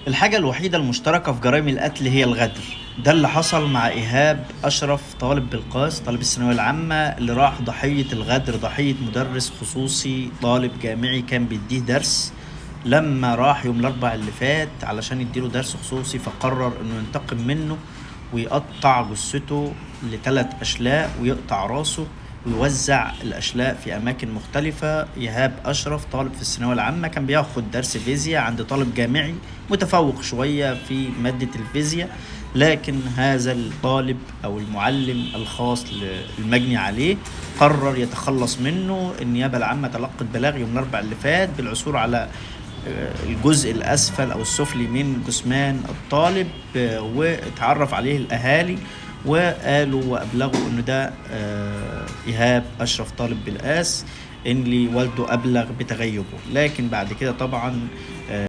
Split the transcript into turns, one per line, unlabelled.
الحاجة الوحيدة المشتركة في جرائم القتل هي الغدر. ده اللي حصل مع إيهاب أشرف طالب بالقاس طالب الثانوية العامة اللي راح ضحية الغدر، ضحية مدرس خصوصي طالب جامعي كان بيديه درس. لما راح يوم الأربع اللي فات علشان يديله درس خصوصي فقرر إنه ينتقم منه ويقطع جثته لثلاث أشلاء ويقطع راسه ويوزع الأشلاء في أماكن مختلفة. إيهاب أشرف طالب في الثانوية العامة كان بياخد درس فيزياء عند طالب جامعي متفوق شوية في مادة الفيزياء، لكن هذا الطالب أو المعلم الخاص المجني عليه قرر يتخلص منه. النيابة العامة تلقت بلاغ يوم الأربعاء اللي فات بالعثور على الجزء الأسفل أو السفلي من جثمان الطالب، واتعرف عليه الأهالي وقالوا وأبلغوا إنه ده إيهاب أشرف طالب بالقاس، إن لي والده أبلغ بتغيبه. لكن بعد كده طبعا